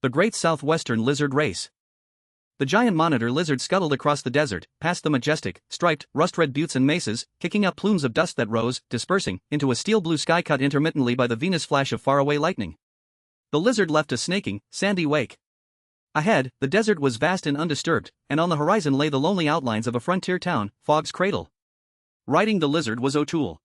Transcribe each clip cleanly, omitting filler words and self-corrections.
The Great Southwestern Lizard Race. The giant monitor lizard scuttled across the desert, past the majestic, striped, rust-red buttes and mesas, kicking up plumes of dust that rose, dispersing, into a steel-blue sky cut intermittently by the Venus flash of faraway lightning. The lizard left a snaking, sandy wake. Ahead, the desert was vast and undisturbed, and on the horizon lay the lonely outlines of a frontier town, Fog's Cradle. Riding the lizard was O'Toole.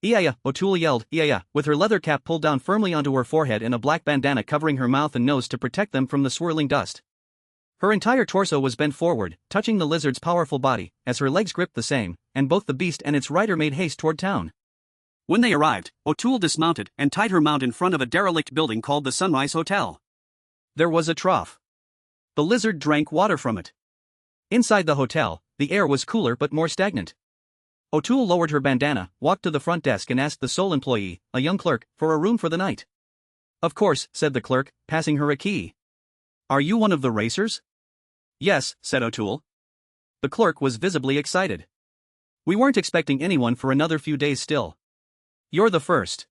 "Ee-ya-ya," O'Toole yelled, "ee-ya-ya," with her leather cap pulled down firmly onto her forehead and a black bandana covering her mouth and nose to protect them from the swirling dust. Her entire torso was bent forward, touching the lizard's powerful body, as her legs gripped the same, and both the beast and its rider made haste toward town. When they arrived, O'Toole dismounted and tied her mount in front of a derelict building called the Sunrise Hotel. There was a trough. The lizard drank water from it. Inside the hotel, the air was cooler but more stagnant. O'Toole lowered her bandana, walked to the front desk and asked the sole employee, a young clerk, for a room for the night. "Of course," said the clerk, passing her a key. "Are you one of the racers?" "Yes," said O'Toole. The clerk was visibly excited. "We weren't expecting anyone for another few days still. You're the first.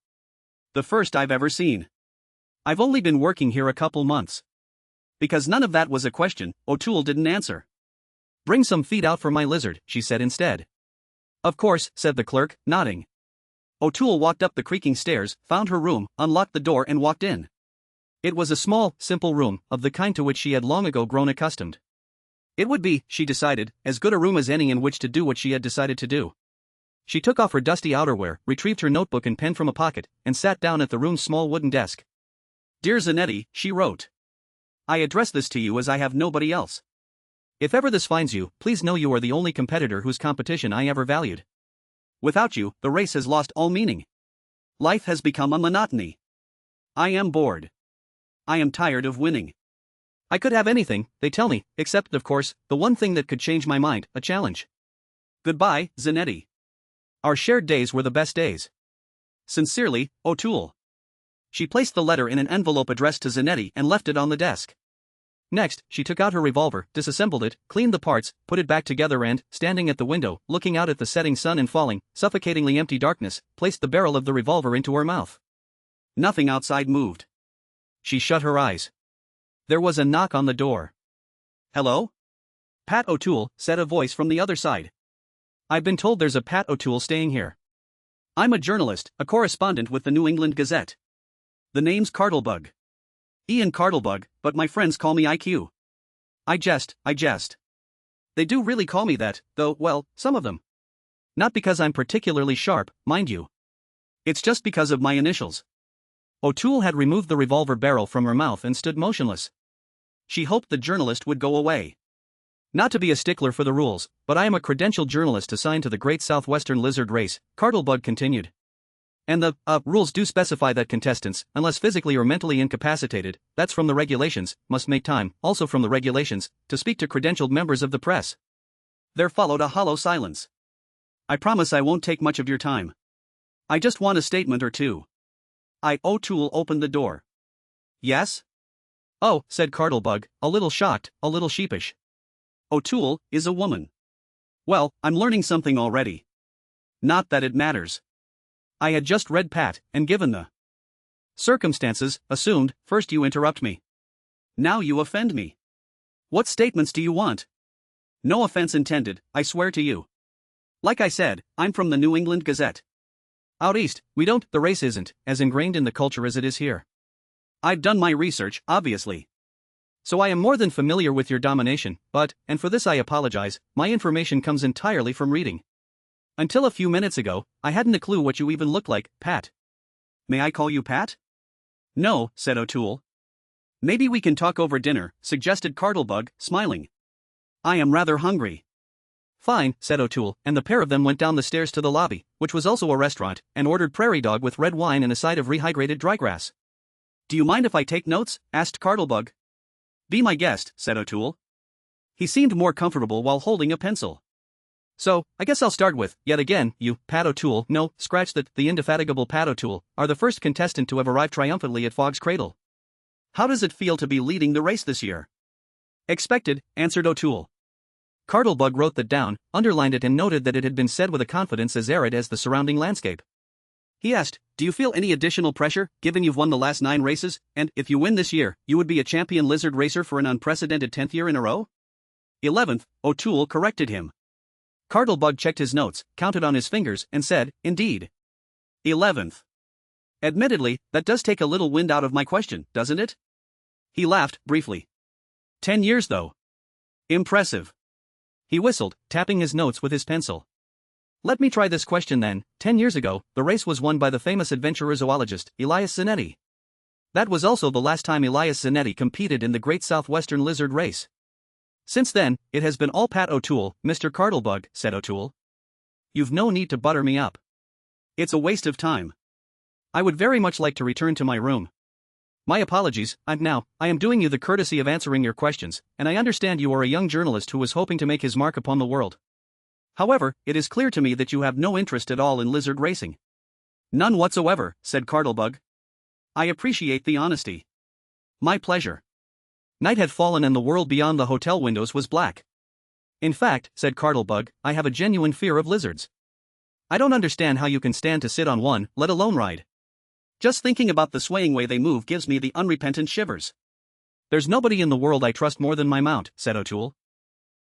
The first I've ever seen. I've only been working here a couple months." Because none of that was a question, O'Toole didn't answer. "Bring some feed out for my lizard," she said instead. "Of course," said the clerk, nodding. O'Toole walked up the creaking stairs, found her room, unlocked the door and walked in. It was a small, simple room, of the kind to which she had long ago grown accustomed. It would be, she decided, as good a room as any in which to do what she had decided to do. She took off her dusty outerwear, retrieved her notebook and pen from a pocket, and sat down at the room's small wooden desk. "Dear Zanetti," she wrote. "I address this to you as I have nobody else. If ever this finds you, please know you are the only competitor whose competition I ever valued. Without you, the race has lost all meaning. Life has become a monotony. I am bored. I am tired of winning. I could have anything, they tell me, except, of course, the one thing that could change my mind, a challenge. Goodbye, Zanetti. Our shared days were the best days. Sincerely, O'Toole." She placed the letter in an envelope addressed to Zanetti and left it on the desk. Next, she took out her revolver, disassembled it, cleaned the parts, put it back together and, standing at the window, looking out at the setting sun and falling, suffocatingly empty darkness, placed the barrel of the revolver into her mouth. Nothing outside moved. She shut her eyes. There was a knock on the door. "Hello?" "Pat O'Toole," said a voice from the other side. "I've been told there's a Pat O'Toole staying here. I'm a journalist, a correspondent with the New England Gazette. The name's Cardlebug. Ian Cardlebug, but my friends call me IQ. I jest. They do really call me that, though, well, some of them. Not because I'm particularly sharp, mind you. It's just because of my initials." O'Toole had removed the revolver barrel from her mouth and stood motionless. She hoped the journalist would go away. "Not to be a stickler for the rules, but I am a credentialed journalist assigned to the Great Southwestern Lizard Race," Cardlebug continued. "And the rules do specify that contestants, unless physically or mentally incapacitated, that's from the regulations, must make time, also from the regulations, to speak to credentialed members of the press." There followed a hollow silence. "I promise I won't take much of your time. I just want a statement or two." O'Toole opened the door. "Yes?" "Oh," said Cardlebug, a little shocked, a little sheepish. "O'Toole is a woman. Well, I'm learning something already. Not that it matters. I had just read Pat, and given the circumstances, assumed, first you interrupt me. Now you offend me. What statements do you want?" "No offense intended, I swear to you. Like I said, I'm from the New England Gazette. Out east, the race isn't as ingrained in the culture as it is here. I've done my research, obviously. So I am more than familiar with your domination, but, and for this I apologize, my information comes entirely from reading. Until a few minutes ago, I hadn't a clue what you even looked like, Pat." "May I call you Pat?" "No," said O'Toole. "Maybe we can talk over dinner," suggested Cardlebug, smiling. "I am rather hungry." "Fine," said O'Toole, and the pair of them went down the stairs to the lobby, which was also a restaurant, and ordered prairie dog with red wine and a side of rehydrated drygrass. "Do you mind if I take notes?" asked Cardlebug. "Be my guest," said O'Toole. He seemed more comfortable while holding a pencil. "So, I guess I'll start with, yet again, you, Pat O'Toole, no, scratch that, the indefatigable Pat O'Toole, are the first contestant to have arrived triumphantly at Fog's Cradle. How does it feel to be leading the race this year?" "Expected," answered O'Toole. Cardlebug wrote that down, underlined it and noted that it had been said with a confidence as arid as the surrounding landscape. He asked, do you feel any additional pressure, given you've won the last 9 races, and, if you win this year, you would be a champion lizard racer for an unprecedented 10th year in a row? 11th, O'Toole corrected him. Cardlebug checked his notes, counted on his fingers, and said, indeed. 11th. Admittedly, that does take a little wind out of my question, doesn't it? He laughed, briefly. 10 years though. Impressive. He whistled, tapping his notes with his pencil. Let me try this question then. 10 years ago, the race was won by the famous adventurer zoologist, Elias Zanetti. That was also the last time Elias Zanetti competed in the Great Southwestern Lizard Race. Since then, it has been all Pat O'Toole, Mr. Cardlebug, said O'Toole. You've no need to butter me up. It's a waste of time. I would very much like to return to my room. My apologies, I am doing you the courtesy of answering your questions, and I understand you are a young journalist who was hoping to make his mark upon the world. However, it is clear to me that you have no interest at all in lizard racing. None whatsoever, said Cardlebug. I appreciate the honesty. My pleasure. Night had fallen and the world beyond the hotel windows was black. In fact, said Cardlebug, I have a genuine fear of lizards. I don't understand how you can stand to sit on one, let alone ride. Just thinking about the swaying way they move gives me the unrepentant shivers. There's nobody in the world I trust more than my mount, said O'Toole.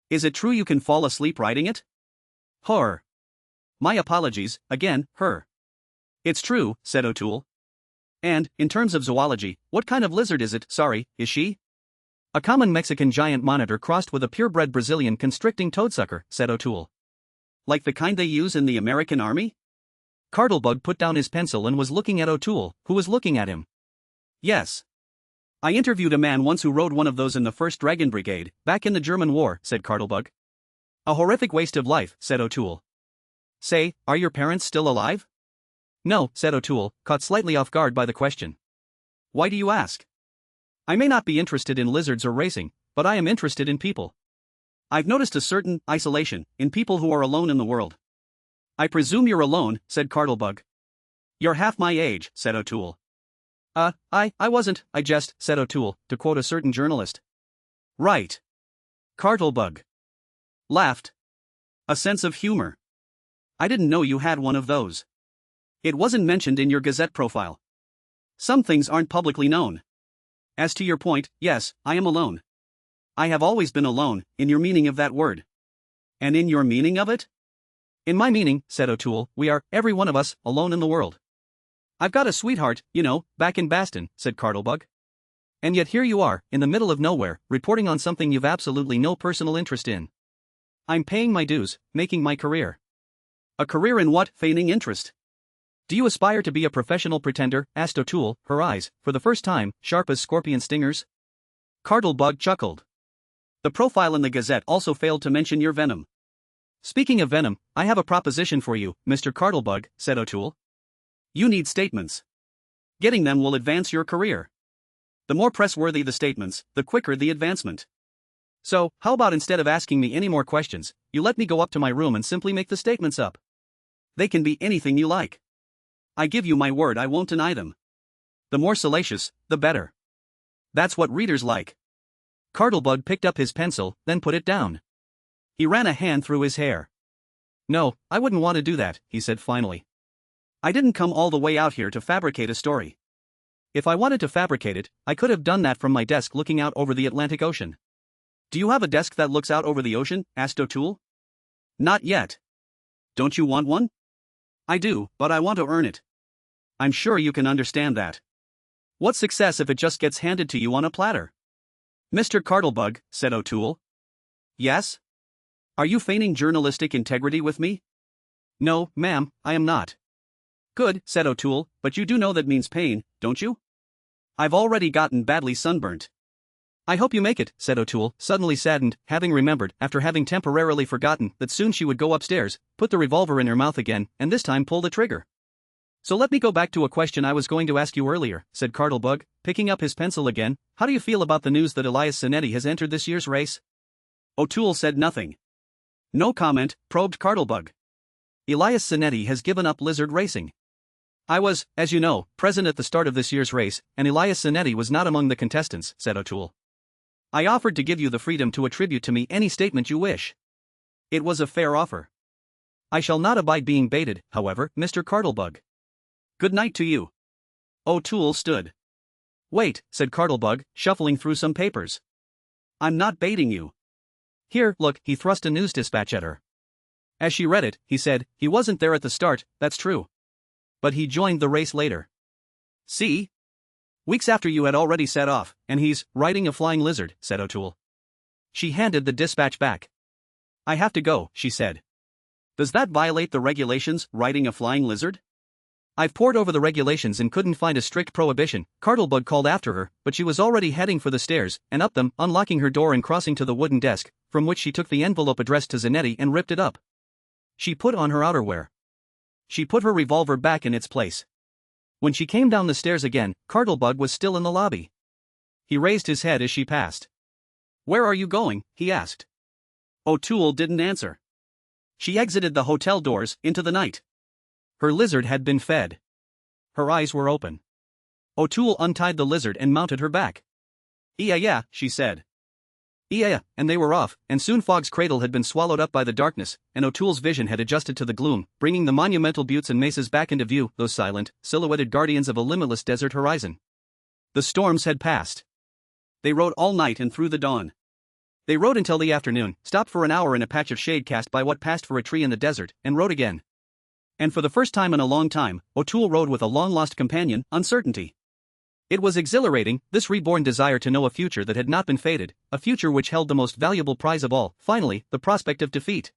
Is it true you can fall asleep riding it? Her. My apologies, again, her. It's true, said O'Toole. And, in terms of zoology, what kind of lizard is it, is she? A common Mexican giant monitor crossed with a purebred Brazilian constricting toadsucker, said O'Toole. Like the kind they use in the American Army? Cardlebug put down his pencil and was looking at O'Toole, who was looking at him. Yes. I interviewed a man once who rode one of those in the 1st Dragon Brigade, back in the German War, said Cardlebug. A horrific waste of life, said O'Toole. Say, are your parents still alive? No, said O'Toole, caught slightly off guard by the question. Why do you ask? I may not be interested in lizards or racing, but I am interested in people. I've noticed a certain isolation in people who are alone in the world. I presume you're alone, said Cardlebug. You're half my age, said O'Toole. I wasn't, I jest, said O'Toole, to quote a certain journalist. Right. Cardlebug laughed. A sense of humor. I didn't know you had one of those. It wasn't mentioned in your Gazette profile. Some things aren't publicly known. As to your point, yes, I am alone. I have always been alone, in your meaning of that word. And in your meaning of it? In my meaning, said O'Toole, we are, every one of us, alone in the world. I've got a sweetheart, back in Baston, said Cardlebug. And yet here you are, in the middle of nowhere, reporting on something you've absolutely no personal interest in. I'm paying my dues, making my career. A career in what, feigning interest? Do you aspire to be a professional pretender, asked O'Toole, her eyes, for the first time, sharp as scorpion stingers. Cardlebug chuckled. The profile in the Gazette also failed to mention your venom. Speaking of venom, I have a proposition for you, Mr. Cardlebug, said O'Toole. You need statements. Getting them will advance your career. The more press-worthy the statements, the quicker the advancement. So, how about instead of asking me any more questions, you let me go up to my room and simply make the statements up? They can be anything you like. I give you my word I won't deny them. The more salacious, the better. That's what readers like. Cardlebug picked up his pencil, then put it down. He ran a hand through his hair. No, I wouldn't want to do that, he said finally. I didn't come all the way out here to fabricate a story. If I wanted to fabricate it, I could have done that from my desk looking out over the Atlantic Ocean. Do you have a desk that looks out over the ocean? Asked O'Toole. Not yet. Don't you want one? I do, but I want to earn it. I'm sure you can understand that. What's success if it just gets handed to you on a platter? Mr. Cardlebug, said O'Toole. Yes? Are you feigning journalistic integrity with me? No, ma'am, I am not. Good, said O'Toole, but you do know that means pain, don't you? I've already gotten badly sunburnt. I hope you make it, said O'Toole, suddenly saddened, having remembered, after having temporarily forgotten, that soon she would go upstairs, put the revolver in her mouth again, and this time pull the trigger. So let me go back to a question I was going to ask you earlier, said Cardlebug, picking up his pencil again. How do you feel about the news that Elias Zanetti has entered this year's race? O'Toole said nothing. No comment, probed Cardlebug. Elias Zanetti has given up lizard racing. I was, as you know, present at the start of this year's race, and Elias Zanetti was not among the contestants, said O'Toole. I offered to give you the freedom to attribute to me any statement you wish. It was a fair offer. I shall not abide being baited, however, Mr. Cardlebug. Good night to you. O'Toole stood. Wait, said Cartlebug, shuffling through some papers. I'm not baiting you. Here, look, he thrust a news dispatch at her. As she read it, he said, he wasn't there at the start, that's true. But he joined the race later. See? Weeks after you had already set off, and he's riding a flying lizard, said O'Toole. She handed the dispatch back. I have to go, she said. Does that violate the regulations, riding a flying lizard? I've pored over the regulations and couldn't find a strict prohibition, Cartlebug called after her, but she was already heading for the stairs, and up them, unlocking her door and crossing to the wooden desk, from which she took the envelope addressed to Zanetti and ripped it up. She put on her outerwear. She put her revolver back in its place. When she came down the stairs again, Cartlebug was still in the lobby. He raised his head as she passed. Where are you going? He asked. O'Toole didn't answer. She exited the hotel doors, into the night. Her lizard had been fed. Her eyes were open. O'Toole untied the lizard and mounted her back. Yeah, she said. Yeah, and they were off, and soon Fogg's cradle had been swallowed up by the darkness, and O'Toole's vision had adjusted to the gloom, bringing the monumental buttes and mesas back into view, those silent, silhouetted guardians of a limitless desert horizon. The storms had passed. They rode all night and through the dawn. They rode until the afternoon, stopped for an hour in a patch of shade cast by what passed for a tree in the desert, and rode again. And for the first time in a long time, O'Toole rode with a long-lost companion, uncertainty. It was exhilarating, this reborn desire to know a future that had not been fated, a future which held the most valuable prize of all, finally, the prospect of defeat.